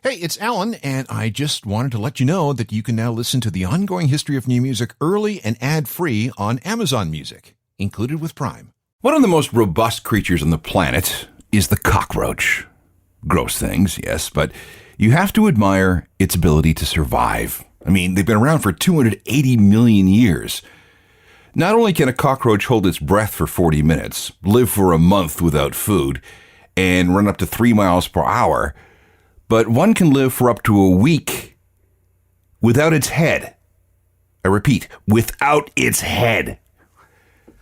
Hey, it's Alan, and I just wanted to let you know that you can now listen to the ongoing history of new music early and ad-free on Amazon Music, included with Prime. One of the most robust creatures on the planet is the cockroach. Gross things, yes, but you have to admire its ability to survive. I mean, they've been around for 280 million years. Not only can a cockroach hold its breath for 40 minutes, live for a month without food, and run up to 3 miles per hour, but one can live for up to a week without its head. I repeat, without its head.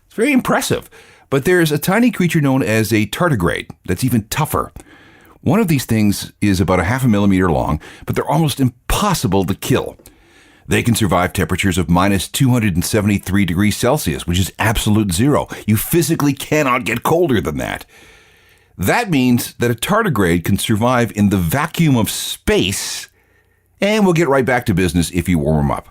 It's very impressive. But there's a tiny creature known as a tardigrade that's even tougher. One of these things is about 0.5 millimeter long, but they're almost impossible to kill. They can survive temperatures of minus 273 degrees Celsius, which is absolute zero. You physically cannot get colder than that. That means that a tardigrade can survive in the vacuum of space, and we'll get right back to business if you warm them up.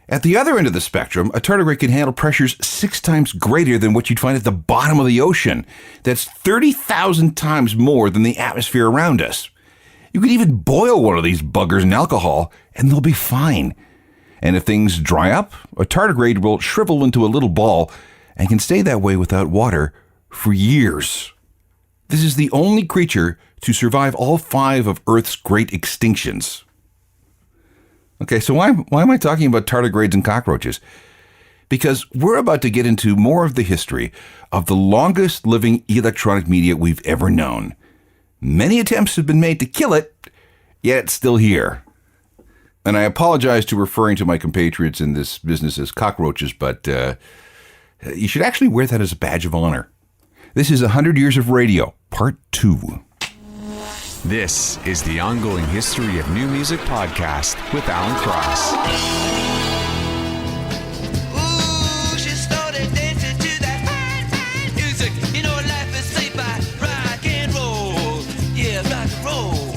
At the other end of the spectrum, a tardigrade can handle pressures 6 times greater than what you'd find at the bottom of the ocean. That's 30,000 times more than the atmosphere around us. You could even boil one of these buggers in alcohol, and they'll be fine. And if things dry up, a tardigrade will shrivel into a little ball and can stay that way without water for years. This is the only creature to survive all 5 of Earth's great extinctions. Okay, so why am I talking about tardigrades and cockroaches? Because we're about to get into more of the history of the longest living electronic media we've ever known. Many attempts have been made to kill it, yet it's still here. And I apologize to referring to my compatriots in this business as cockroaches, but you should actually wear that as a badge of honor. This is 100 Years of Radio, Part 2. This is the Ongoing History of New Music podcast with Alan Cross. Ooh, she started dancing to that fine music. You know life is saved by rock and roll. Yeah, rock and roll.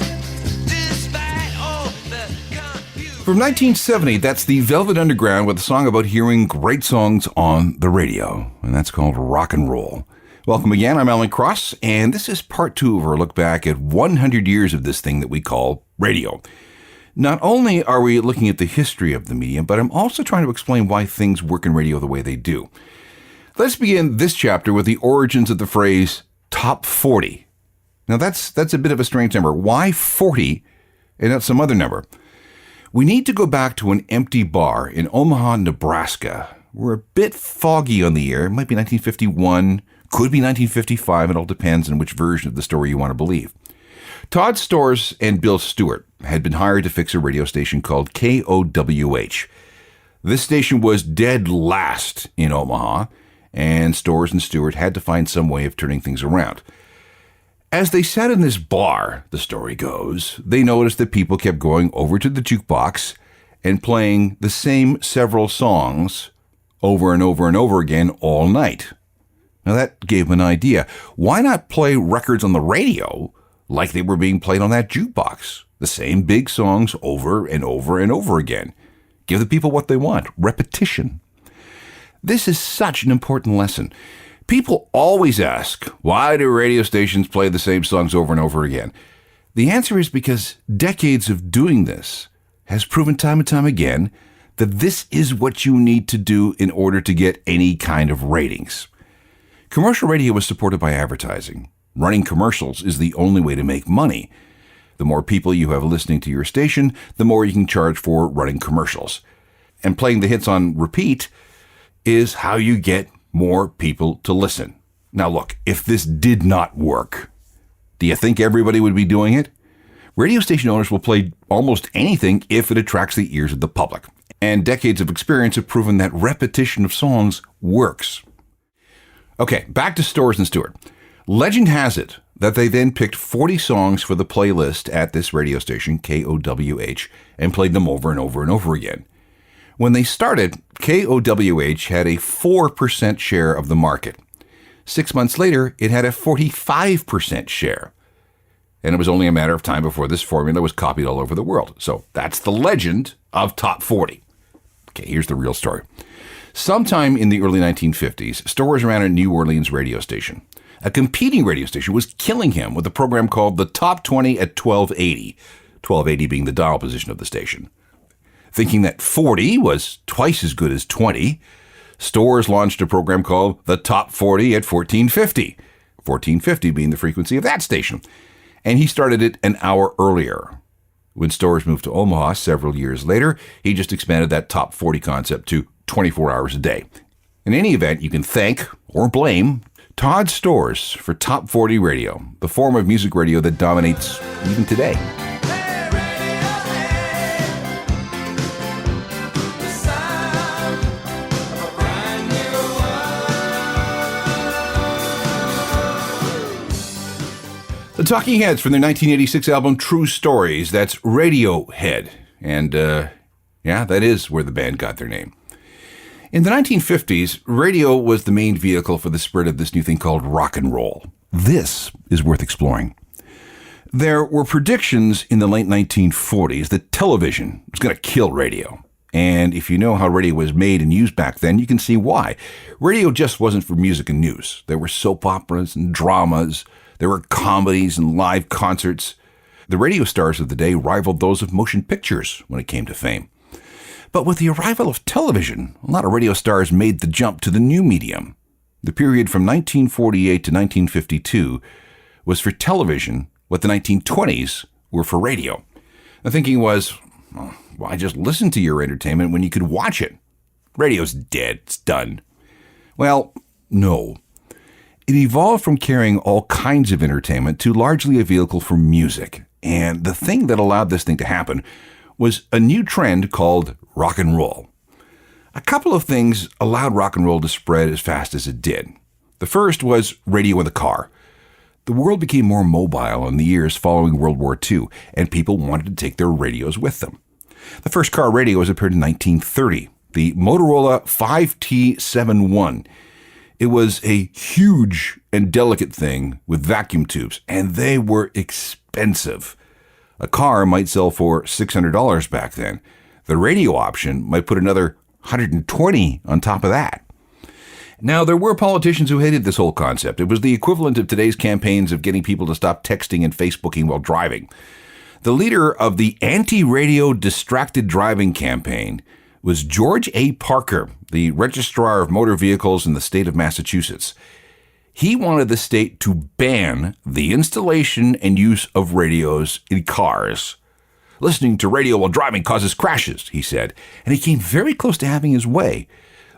Despite all the confusion. From 1970, that's the Velvet Underground with a song about hearing great songs on the radio, and that's called Rock and Roll. Welcome again, I'm Alan Cross, and this is part 2 of our look back at 100 years of this thing that we call radio. Not only are we looking at the history of the medium, but I'm also trying to explain why things work in radio the way they do. Let's begin this chapter with the origins of the phrase top 40. Now that's a bit of a strange number. Why 40 and not some other number? We need to go back to an empty bar in Omaha, Nebraska. We're a bit foggy on the air. It might be 1951. Could be 1955, it all depends on which version of the story you want to believe. Todd Storrs and Bill Stewart had been hired to fix a radio station called KOWH. This station was dead last in Omaha, and Storrs and Stewart had to find some way of turning things around. As they sat in this bar, the story goes, they noticed that people kept going over to the jukebox and playing the same several songs over and over and over again all night. Now that gave them an idea. Why not play records on the radio like they were being played on that jukebox? The same big songs over and over and over again. Give the people what they want. Repetition. This is such an important lesson. People always ask, why do radio stations play the same songs over and over again? The answer is because decades of doing this has proven time and time again that this is what you need to do in order to get any kind of ratings. Commercial radio is supported by advertising. Running commercials is the only way to make money. The more people you have listening to your station, the more you can charge for running commercials. And playing the hits on repeat is how you get more people to listen. Now look, if this did not work, do you think everybody would be doing it? Radio station owners will play almost anything if it attracts the ears of the public. And decades of experience have proven that repetition of songs works. Okay, back to Storrs and Stewart. Legend has it that they then picked 40 songs for the playlist at this radio station, KOWH, and played them over and over and over again. When they started, KOWH had a 4% share of the market. 6 months later, it had a 45% share. And it was only a matter of time before this formula was copied all over the world. So that's the legend of Top 40. Okay, here's the real story. Sometime in the early 1950s, Storrs ran a New Orleans radio station. A competing radio station was killing him with a program called the Top 20 at 1280. 1280 being the dial position of the station. Thinking that 40 was twice as good as 20, Stores launched a program called the Top 40 at 1450, 1450 being the frequency of that station. And he started it an hour earlier. When Stores moved to Omaha several years later, he just expanded that Top 40 concept to 24 hours a day. In any event, you can thank or blame Todd Stores for Top 40 Radio, the form of music radio that dominates even today. The Talking Heads from their 1986 album True Stories, that's Radiohead. And, yeah, that is where the band got their name. In the 1950s, radio was the main vehicle for the spread of this new thing called rock and roll. This is worth exploring. There were predictions in the late 1940s that television was going to kill radio. And if you know how radio was made and used back then, you can see why. Radio just wasn't for music and news. There were soap operas and dramas. There were comedies and live concerts. The radio stars of the day rivaled those of motion pictures when it came to fame. But with the arrival of television, a lot of radio stars made the jump to the new medium. The period from 1948 to 1952 was for television what the 1920s were for radio. The thinking was, well, why just listen to your entertainment when you could watch it? Radio's dead. It's done. Well, no. It evolved from carrying all kinds of entertainment to largely a vehicle for music. And the thing that allowed this thing to happen was a new trend called rock and roll. A couple of things allowed rock and roll to spread as fast as it did. The first was radio in the car. The world became more mobile in the years following World War II, and people wanted to take their radios with them. The first car radios appeared in 1930, the Motorola 5T71. It was a huge and delicate thing with vacuum tubes, and they were expensive. A car might sell for $600 back then. The radio option might put another $120 on top of that. Now, there were politicians who hated this whole concept. It was the equivalent of today's campaigns of getting people to stop texting and Facebooking while driving. The leader of the anti-radio distracted driving campaign was George A. Parker, the registrar of motor vehicles in the state of Massachusetts. He wanted the state to ban the installation and use of radios in cars. Listening to radio while driving causes crashes, he said, and he came very close to having his way.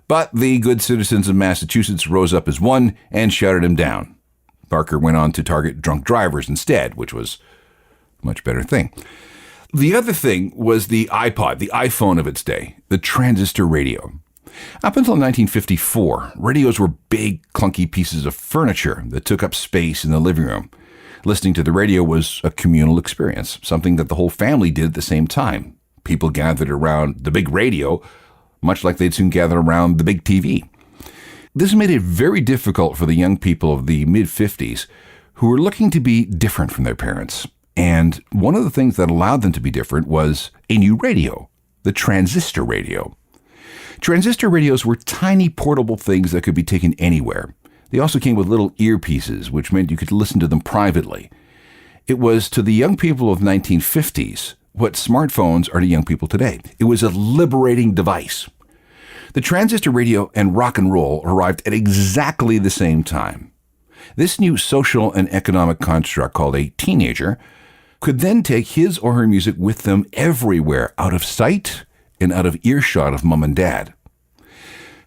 But the good citizens of Massachusetts rose up as one and shouted him down. Parker went on to target drunk drivers instead, which was a much better thing. The other thing was the iPod, the iPhone of its day, the transistor radio. Up until 1954, radios were big, clunky pieces of furniture that took up space in the living room. Listening to the radio was a communal experience, something that the whole family did at the same time. People gathered around the big radio, much like they'd soon gather around the big TV. This made it very difficult for the young people of the mid-50s who were looking to be different from their parents. And one of the things that allowed them to be different was a new radio, the transistor radio. Transistor radios were tiny portable things that could be taken anywhere. They also came with little earpieces, which meant you could listen to them privately. It was to the young people of the 1950s what smartphones are to young people today. It was a liberating device. The transistor radio and rock and roll arrived at exactly the same time. This new social and economic construct called a teenager could then take his or her music with them everywhere, out of sight and out of earshot of mom and dad.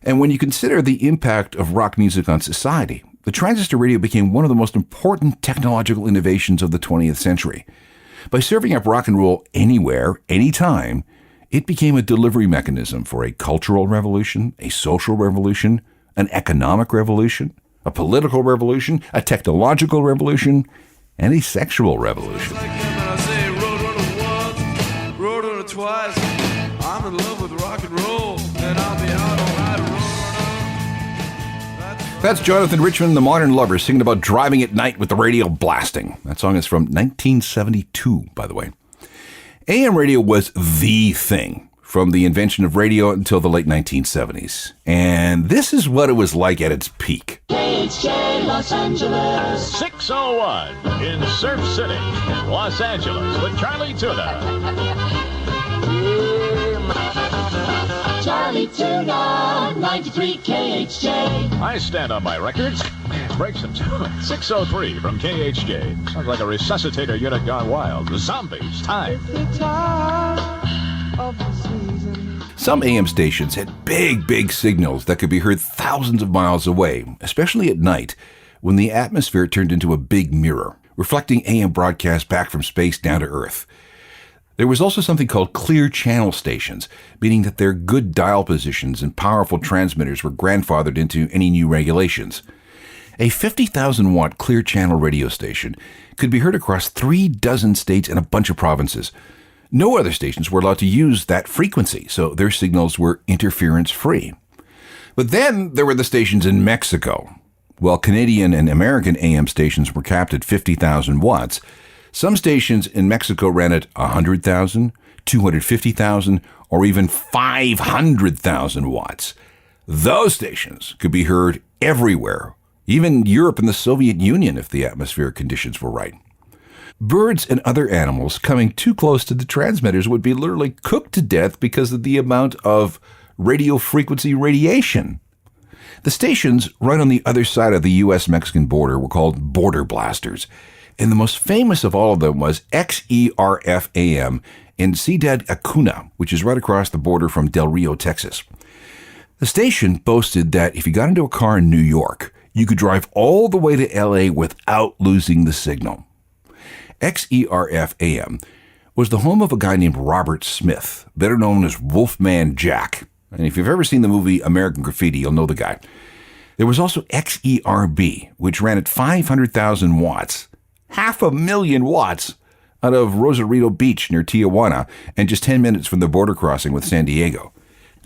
And when you consider the impact of rock music on society, the transistor radio became one of the most important technological innovations of the 20th century. By serving up rock and roll anywhere, anytime, it became a delivery mechanism for a cultural revolution, a social revolution, an economic revolution, a political revolution, a technological revolution, and a sexual revolution. Rode on it twice. I'm in love with rock and roll, and I'll be out all night. That's Jonathan Richman, the Modern Lover, singing about driving at night with the radio blasting. That song is from 1972, by the way. AM radio was the thing from the invention of radio until the late 1970s. And this is what it was like at its peak. KHJ Los Angeles. 601 in Surf City, Los Angeles with Charlie Tuna. Charlie Tuna, 93 KHJ. I stand on my records. Break some tune. 603 from KHJ. Sounds like a resuscitator unit gone wild. The zombies, time. Some AM stations had big signals that could be heard thousands of miles away, especially at night when the atmosphere turned into a big mirror, reflecting AM broadcasts back from space down to Earth. There was also something called clear channel stations, meaning that their good dial positions and powerful transmitters were grandfathered into any new regulations. A 50,000-watt clear channel radio station could be heard across 36 states and a bunch of provinces. No other stations were allowed to use that frequency, so their signals were interference-free. But then there were the stations in Mexico. While Canadian and American AM stations were capped at 50,000 watts, some stations in Mexico ran at 100,000, 250,000, or even 500,000 watts. Those stations could be heard everywhere, even Europe and the Soviet Union if the atmospheric conditions were right. Birds and other animals coming too close to the transmitters would be literally cooked to death because of the amount of radio frequency radiation. The stations right on the other side of the U.S.-Mexican border were called border blasters, and the most famous of all of them was XERF-AM in Ciudad Acuna, which is right across the border from Del Rio, Texas. The station boasted that if you got into a car in New York, you could drive all the way to L.A. without losing the signal. XERF-AM was the home of a guy named Robert Smith, better known as Wolfman Jack. And if you've ever seen the movie American Graffiti, you'll know the guy. There was also XERB, which ran at 500,000 watts, 500,000 watts, out of Rosarito Beach near Tijuana, and just 10 minutes from the border crossing with San Diego.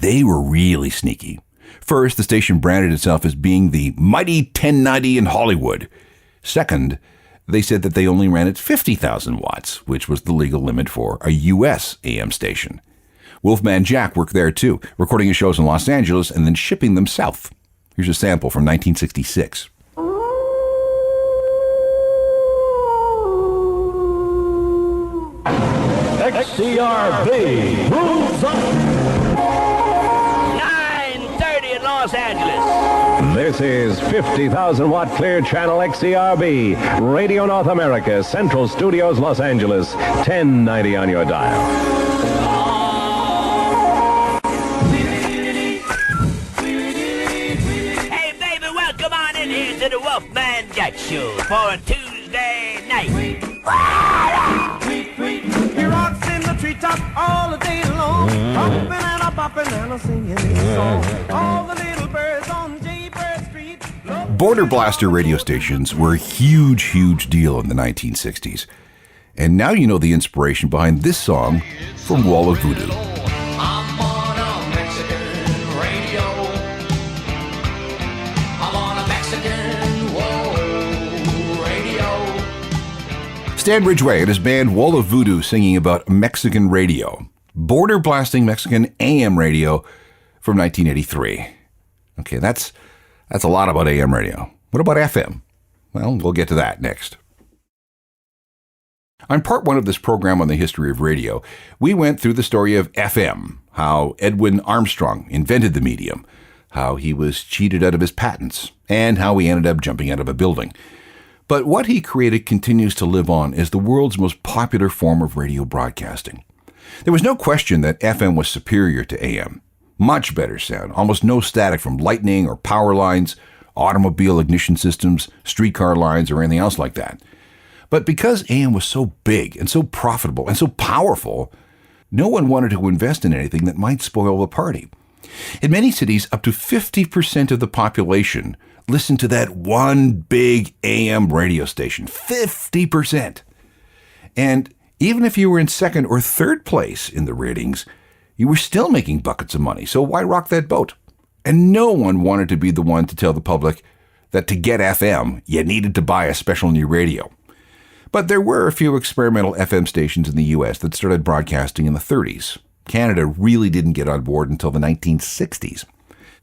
They were really sneaky. First, the station branded itself as being the mighty 1090 in Hollywood. Second, they said that they only ran at 50,000 watts, which was the legal limit for a U.S. AM station. Wolfman Jack worked there too, recording his shows in Los Angeles and then shipping them south. Here's a sample from 1966. XCRB moves on. 9:30 in Los Angeles. This is 50,000 watt clear channel XCRB, Radio North America, Central Studios, Los Angeles, 1090 on your dial. Hey, baby, welcome on in here to the Wolfman Jack Show for a Tuesday night. He rocks in the treetop all the day long, hopping and a bopping and a singing his song. All the little birds on Jaybird Street. Border blaster radio stations were a huge deal in the 1960s. And now you know the inspiration behind this song from Wall of Voodoo. I'm on a Mexican radio. I'm on a Mexican radio. Stan Ridgway and his band Wall of Voodoo singing about Mexican radio. Border blasting Mexican AM radio from 1983. Okay, that's a lot about AM radio. What about FM? Well, we'll get to that next. On part one of this program on the history of radio, we went through the story of FM, how Edwin Armstrong invented the medium, how he was cheated out of his patents, and how he ended up jumping out of a building. But what he created continues to live on as the world's most popular form of radio broadcasting. There was no question that FM was superior to AM. Much better sound, almost no static from lightning or power lines, automobile ignition systems, streetcar lines, or anything else like that. But because AM was so big and so profitable and so powerful, no one wanted to invest in anything that might spoil the party. In many cities, up to 50% of the population listened to that one big AM radio station. 50%! And even if you were in second or third place in the ratings, you were still making buckets of money, so why rock that boat? And no one wanted to be the one to tell the public that to get FM, you needed to buy a special new radio. But there were a few experimental FM stations in the U.S. that started broadcasting in the 30s. Canada really didn't get on board until the 1960s,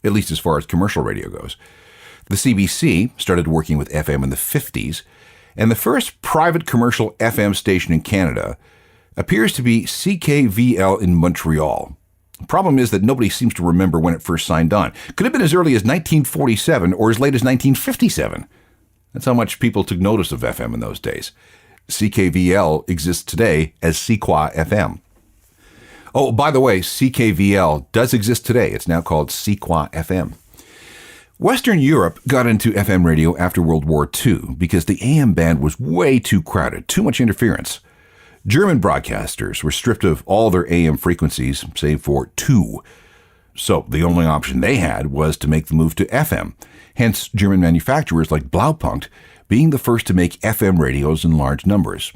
at least as far as commercial radio goes. The CBC started working with FM in the 50s, and the first private commercial FM station in Canada appears to be CKVL in Montreal. The problem is that nobody seems to remember when it first signed on. Could have been as early as 1947 or as late as 1957. That's how much people took notice of FM in those days. CKVL exists today as Sequoia FM. Oh, by the way, CKVL does exist today. It's now called Sequoia FM. Western Europe got into FM radio after World War II because the AM band was way too crowded, too much interference. German broadcasters were stripped of all their AM frequencies, save for 2. So the only option they had was to make the move to FM, hence German manufacturers like Blaupunkt being the first to make FM radios in large numbers.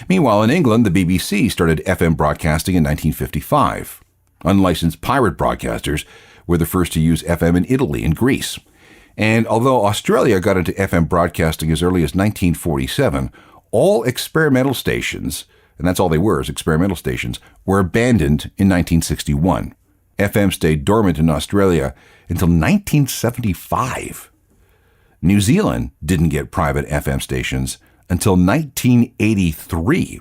Meanwhile, in England, the BBC started FM broadcasting in 1955. Unlicensed pirate broadcasters were the first to use FM in Italy and Greece. And although Australia got into FM broadcasting as early as 1947, all experimental stations, and that's all they were, is experimental stations, were abandoned in 1961. FM stayed dormant in Australia until 1975. New Zealand didn't get private FM stations until 1983.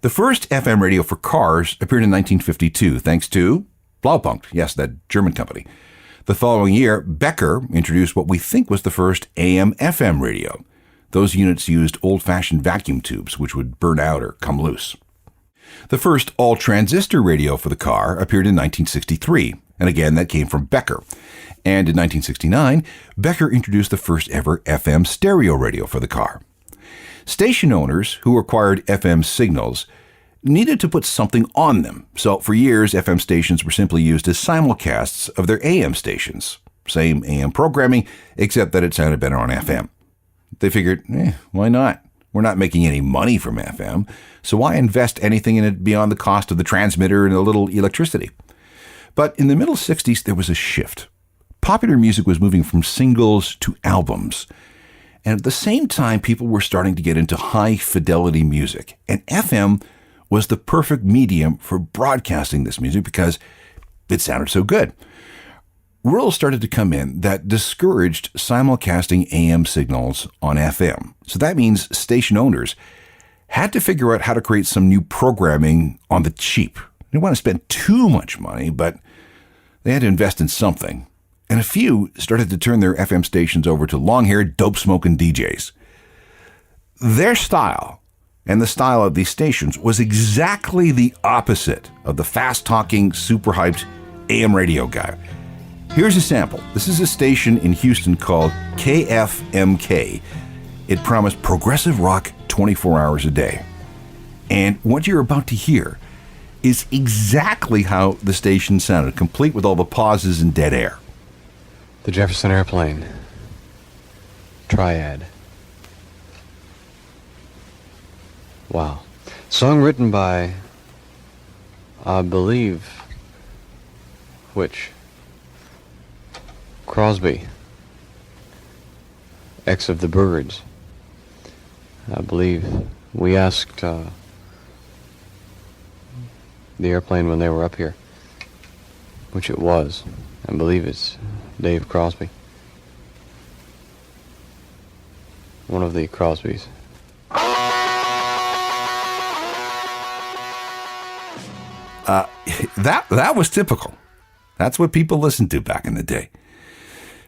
The first FM radio for cars appeared in 1952, thanks to Blaupunkt, yes, that German company. The following year, Becker introduced what we think was the first AM-FM radio. Those units used old-fashioned vacuum tubes, which would burn out or come loose. The first all-transistor radio for the car appeared in 1963, and again, that came from Becker. And in 1969, Becker introduced the first ever FM stereo radio for the car. Station owners who acquired FM signals needed to put something on them, so for years, FM stations were simply used as simulcasts of their AM stations. Same AM programming, except that it sounded better on FM. They figured, why not? We're not making any money from FM, so why invest anything in it beyond the cost of the transmitter and a little electricity? But in the middle 60s, there was a shift. Popular music was moving from singles to albums. And at the same time, people were starting to get into high-fidelity music. And FM was the perfect medium for broadcasting this music because it sounded so good. Rules started to come in that discouraged simulcasting AM signals on FM. So that means station owners had to figure out how to create some new programming on the cheap. They didn't want to spend too much money, but they had to invest in something. And a few started to turn their FM stations over to long-haired, dope-smoking DJs. Their style and the style of these stations was exactly the opposite of the fast-talking, super-hyped AM radio guy. Here's a sample. This is a station in Houston called KFMK. It promised progressive rock 24 hours a day. And what you're about to hear is exactly how the station sounded, complete with all the pauses and dead air. The Jefferson Airplane. Triad. Wow. Song written by, I believe, which? Crosby, ex of the Birds. I believe we asked the airplane when they were up here, which it was. I believe it's Dave Crosby. One of the Crosbys. That was typical. That's what people listened to back in the day.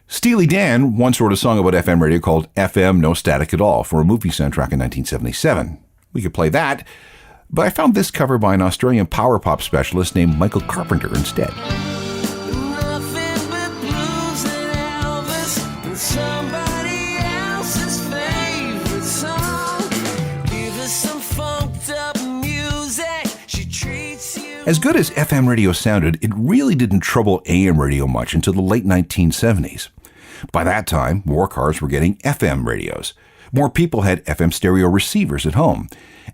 Steely Dan once wrote a song about FM radio called FM No Static at All for a movie soundtrack in 1977. We could play that, but I found this cover by an Australian power pop specialist named Michael Carpenter instead. Nothing but blues and Elvis and somebody else's favorite song. Give us some funked up music. She treats you. As good as FM radio sounded, it really didn't trouble AM radio much until the late 1970s. By that time, more cars were getting FM radios. More people had FM stereo receivers at home.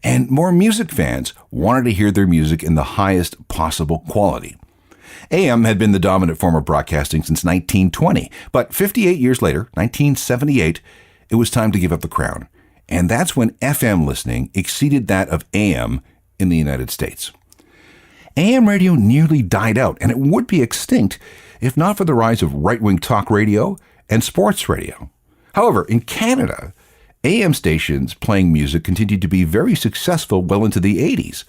And more music fans wanted to hear their music in the highest possible quality. AM had been the dominant form of broadcasting since 1920, but 58 years later, 1978, it was time to give up the crown. And that's when FM listening exceeded that of AM in the United States. AM radio nearly died out, and it would be extinct if not for the rise of right-wing talk radio and sports radio. However, in Canada, AM stations playing music continued to be very successful well into the 80s.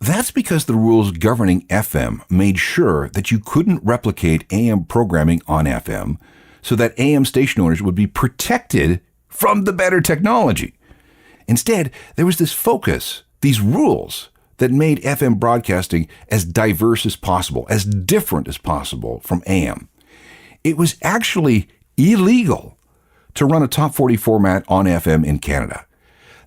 That's because the rules governing FM made sure that you couldn't replicate AM programming on FM, so that AM station owners would be protected from the better technology. Instead, there was this focus, these rules, that made FM broadcasting as diverse as possible, as different as possible from AM. It was actually illegal to run a top 40 format on FM in Canada.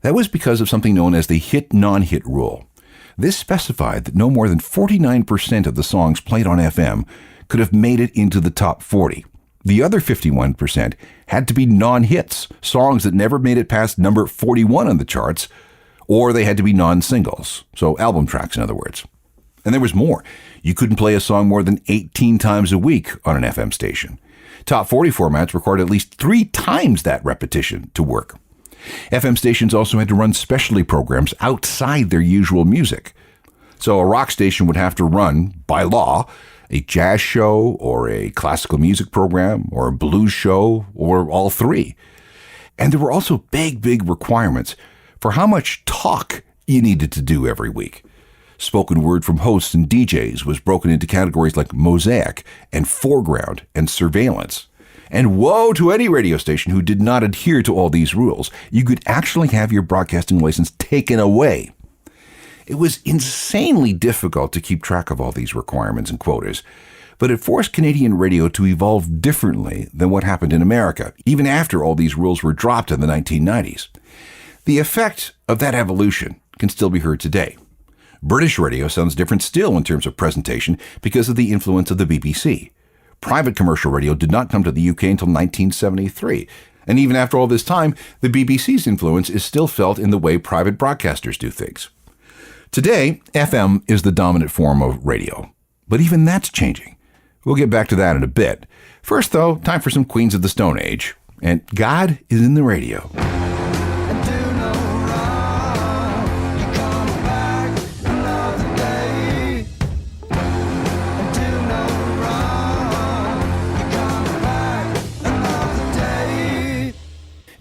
That was because of something known as the hit-non-hit rule. This specified that no more than 49% of the songs played on FM could have made it into the top 40. The other 51% had to be non-hits, songs that never made it past number 41 on the charts, or they had to be non-singles, so album tracks in other words. And there was more. You couldn't play a song more than 18 times a week on an FM station. Top 40 formats required at least 3 times that repetition to work. FM stations also had to run specialty programs outside their usual music. So a rock station would have to run, by law, a jazz show or a classical music program or a blues show or all 3. And there were also big requirements for how much talk you needed to do every week. Spoken word from hosts and DJs was broken into categories like mosaic and foreground and surveillance. And woe to any radio station who did not adhere to all these rules. You could actually have your broadcasting license taken away. It was insanely difficult to keep track of all these requirements and quotas, but it forced Canadian radio to evolve differently than what happened in America, even after all these rules were dropped in the 1990s. The effect of that evolution can still be heard today. British radio sounds different still in terms of presentation because of the influence of the BBC. Private commercial radio did not come to the UK until 1973, and even after all this time, the BBC's influence is still felt in the way private broadcasters do things. Today, FM is the dominant form of radio, but even that's changing. We'll get back to that in a bit. First, though, time for some Queens of the Stone Age, and God is in the radio.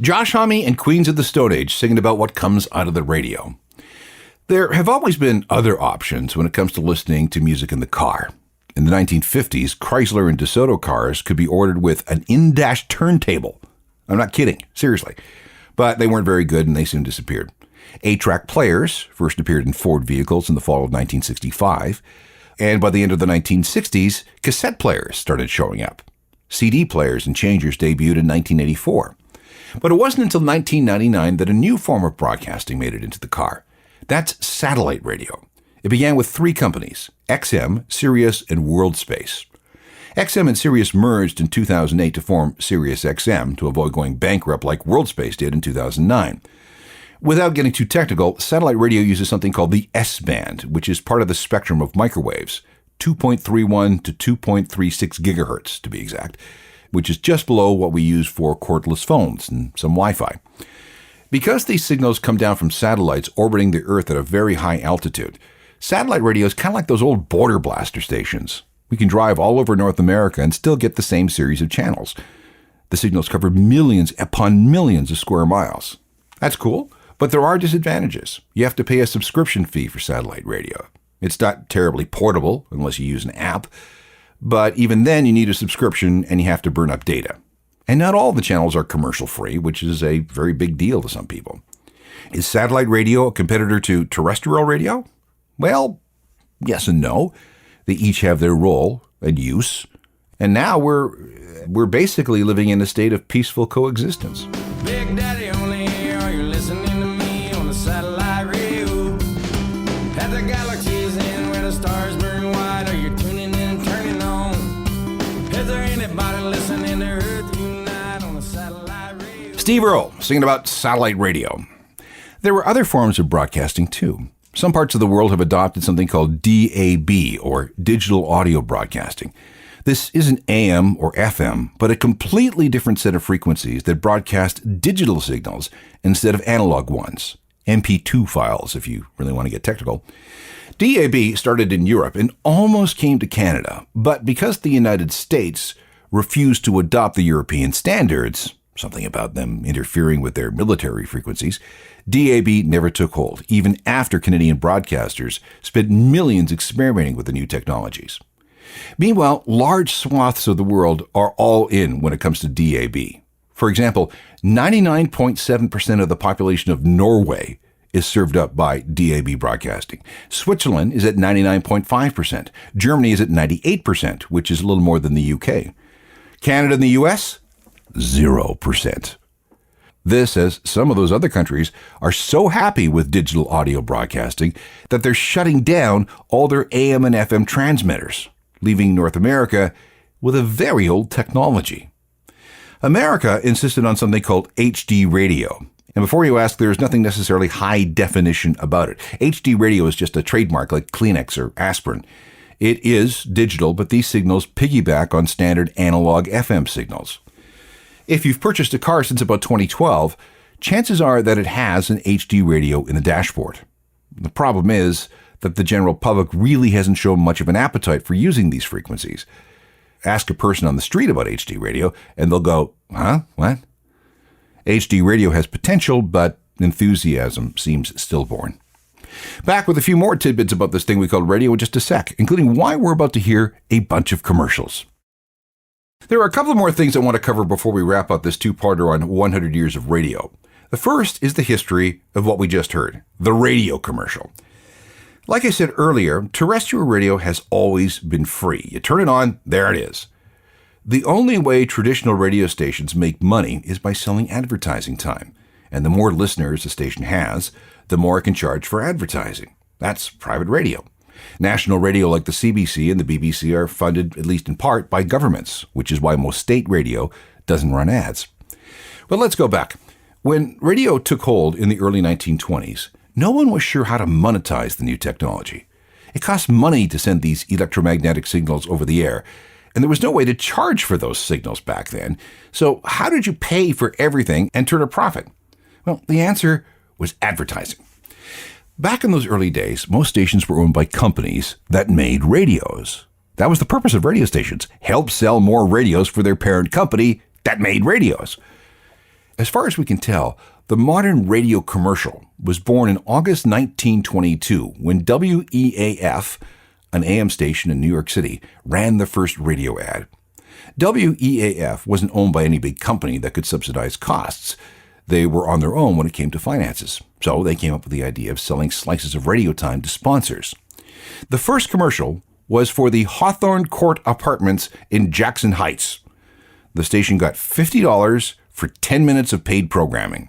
Josh Homme and Queens of the Stone Age singing about what comes out of the radio. There have always been other options when it comes to listening to music in the car. In the 1950s, Chrysler and DeSoto cars could be ordered with an in-dash turntable. I'm not kidding, seriously. But they weren't very good and they soon disappeared. 8-track players first appeared in Ford vehicles in the fall of 1965. And by the end of the 1960s, cassette players started showing up. CD players and changers debuted in 1984. But it wasn't until 1999 that a new form of broadcasting made it into the car. That's satellite radio. It began with 3 companies, XM, Sirius, and WorldSpace. XM and Sirius merged in 2008 to form Sirius XM to avoid going bankrupt like WorldSpace did in 2009. Without getting too technical, satellite radio uses something called the S-band, which is part of the spectrum of microwaves, 2.31 to 2.36 gigahertz to be exact, which is just below what we use for cordless phones and some Wi-Fi. Because these signals come down from satellites orbiting the Earth at a very high altitude, satellite radio is kind of like those old border blaster stations. We can drive all over North America and still get the same series of channels. The signals cover millions upon millions of square miles. That's cool, but there are disadvantages. You have to pay a subscription fee for satellite radio. It's not terribly portable unless you use an app, but even then you need a subscription and you have to burn up data. And not all the channels are commercial-free, which is a very big deal to some people. Is satellite radio a competitor to terrestrial radio? Well, yes and no. They each have their role and use. And now we're basically living in a state of peaceful coexistence. Big Daddy only, are you listening to me on the satellite radio? At the galaxies and where the stars burn white, are you tuning in and turning on? Is there anybody listening to Earth Unite on the satellite radio? Steve Earle singing about satellite radio. There were other forms of broadcasting too. Some parts of the world have adopted something called DAB, or digital audio broadcasting. This isn't AM or FM, but a completely different set of frequencies that broadcast digital signals instead of analog ones. MP2 files, if you really want to get technical. DAB started in Europe and almost came to Canada, but because the United States refused to adopt the European standards, something about them interfering with their military frequencies, DAB never took hold, even after Canadian broadcasters spent millions experimenting with the new technologies. Meanwhile, large swaths of the world are all in when it comes to DAB. For example, 99.7% of the population of Norway is served up by DAB broadcasting. Switzerland is at 99.5%. Germany is at 98%, which is a little more than the UK. Canada and the US, 0%. This, as some of those other countries are so happy with digital audio broadcasting that they're shutting down all their AM and FM transmitters, leaving North America with a very old technology. America insisted on something called HD radio. And before you ask, there's nothing necessarily high definition about it. HD radio is just a trademark like Kleenex or aspirin. It is digital, but these signals piggyback on standard analog FM signals. If you've purchased a car since about 2012, chances are that it has an HD radio in the dashboard. The problem is that the general public really hasn't shown much of an appetite for using these frequencies. Ask a person on the street about HD radio, and they'll go, huh? What? HD radio has potential, but enthusiasm seems stillborn. Back with a few more tidbits about this thing we call radio in just a sec, including why we're about to hear a bunch of commercials. There are a couple more things I want to cover before we wrap up this two-parter on 100 years of radio. The first is the history of what we just heard, the radio commercial. Like I said earlier, terrestrial radio has always been free. You turn it on, there it is. The only way traditional radio stations make money is by selling advertising time. And the more listeners a station has, the more it can charge for advertising. That's private radio. National radio like the CBC and the BBC are funded, at least in part, by governments, which is why most state radio doesn't run ads. But let's go back. When radio took hold in the early 1920s, no one was sure how to monetize the new technology. It cost money to send these electromagnetic signals over the air, and there was no way to charge for those signals back then. So how did you pay for everything and turn a profit? Well, the answer was advertising. Back in those early days, most stations were owned by companies that made radios. That was the purpose of radio stations, help sell more radios for their parent company that made radios. As far as we can tell, the modern radio commercial was born in August 1922 when WEAF, an AM station in New York City, ran the first radio ad. WEAF wasn't owned by any big company that could subsidize costs. They were on their own when it came to finances. So they came up with the idea of selling slices of radio time to sponsors. The first commercial was for the Hawthorne Court Apartments in Jackson Heights. The station got $50 for 10 minutes of paid programming.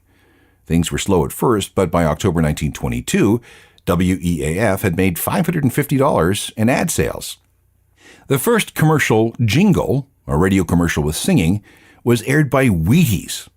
Things were slow at first, but by October 1922, WEAF had made $550 in ad sales. The first commercial jingle, a radio commercial with singing, was aired by Wheaties.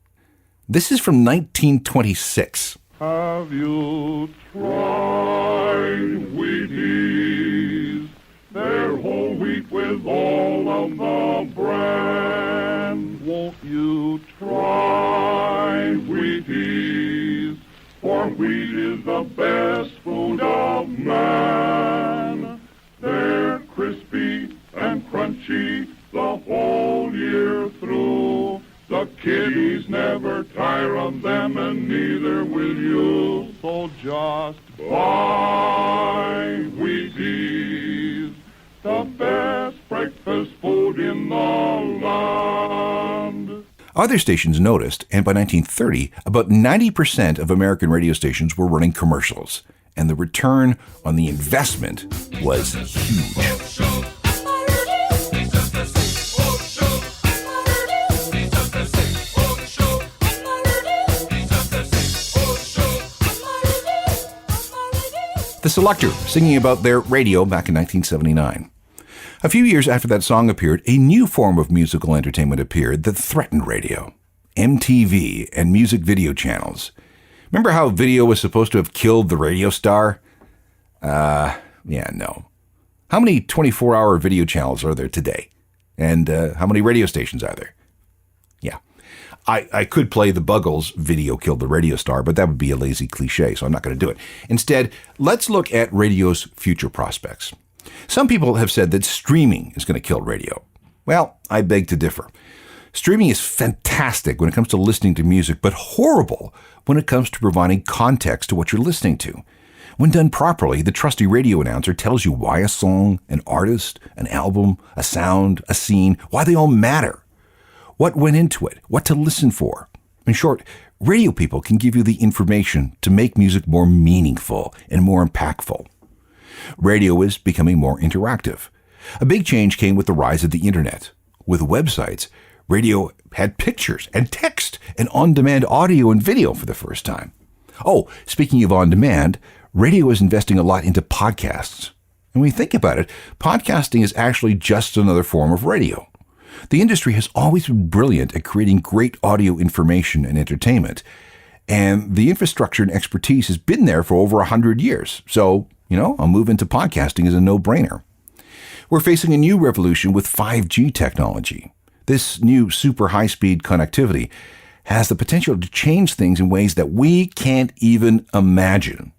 This is from 1926. Have you tried Wheaties? They're whole wheat with all of the bran. Won't you try Wheaties? For wheat is the best food of man. They're crispy and crunchy the whole year through. The kiddies never tire of them, and neither will you. So just buy Wheaties, the best breakfast food in the land. Other stations noticed, and by 1930, about 90% of American radio stations were running commercials, and the return on the investment was huge. The Selector, singing about their radio back in 1979. A few years after that song appeared, a new form of musical entertainment appeared that threatened radio. MTV and music video channels. Remember how video was supposed to have killed the radio star? No. How many 24-hour video channels are there today? And how many radio stations are there? Yeah. I could play the Buggles' Video Killed the Radio Star, but that would be a lazy cliche, so I'm not going to do it. Instead, let's look at radio's future prospects. Some people have said that streaming is going to kill radio. Well, I beg to differ. Streaming is fantastic when it comes to listening to music, but horrible when it comes to providing context to what you're listening to. When done properly, the trusty radio announcer tells you why a song, an artist, an album, a sound, a scene, why they all matter, what went into it, what to listen for. In short, radio people can give you the information to make music more meaningful and more impactful. Radio is becoming more interactive. A big change came with the rise of the internet. With websites, radio had pictures and text and on-demand audio and video for the first time. Oh, speaking of on-demand, radio is investing a lot into podcasts. And when you think about it, podcasting is actually just another form of radio. The industry has always been brilliant at creating great audio information and entertainment. And the infrastructure and expertise has been there for over 100 years. So, a move into podcasting is a no-brainer. We're facing a new revolution with 5G technology. This new super high-speed connectivity has the potential to change things in ways that we can't even imagine.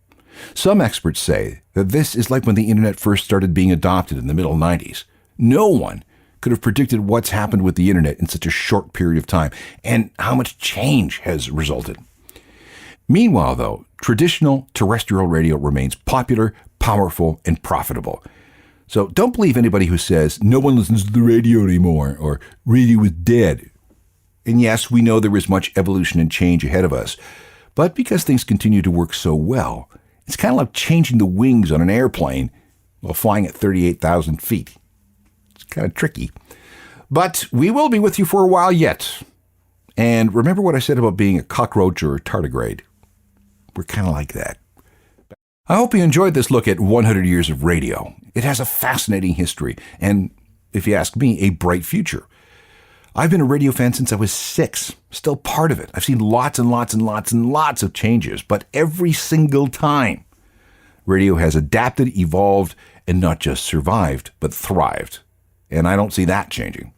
Some experts say that this is like when the internet first started being adopted in the middle 90s. No one could have predicted what's happened with the internet in such a short period of time and how much change has resulted. Meanwhile, though, traditional terrestrial radio remains popular, powerful, and profitable. So don't believe anybody who says no one listens to the radio anymore or radio is dead. And yes, we know there is much evolution and change ahead of us, but because things continue to work so well, it's kind of like changing the wings on an airplane while flying at 38,000 feet. It's kind of tricky. But we will be with you for a while yet. And remember what I said about being a cockroach or a tardigrade? We're kind of like that. I hope you enjoyed this look at 100 years of radio. It has a fascinating history and, if you ask me, a bright future. I've been a radio fan since I was 6, still part of it. I've seen lots and lots and lots and lots of changes, but every single time, radio has adapted, evolved, and not just survived, but thrived. And I don't see that changing.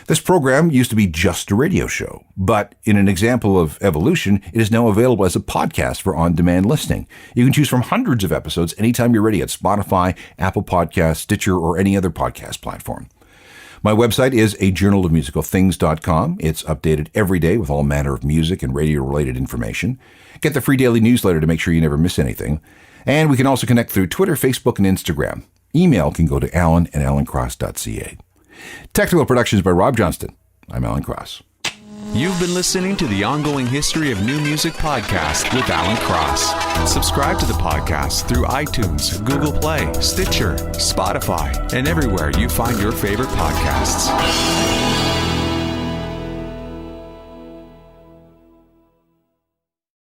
This program used to be just a radio show, but in an example of evolution, it is now available as a podcast for on-demand listening. You can choose from hundreds of episodes anytime you're ready at Spotify, Apple Podcasts, Stitcher, or any other podcast platform. My website is ajournalofmusicalthings.com. It's updated every day with all manner of music and radio-related information. Get the free daily newsletter to make sure you never miss anything. And we can also connect through Twitter, Facebook, and Instagram. Email can go to alan@alancross.ca. Technical productions by Rob Johnston. I'm Alan Cross. You've been listening to the Ongoing History of New Music podcast with Alan Cross. Subscribe to the podcast through iTunes, Google Play, Stitcher, Spotify, and everywhere you find your favorite podcasts.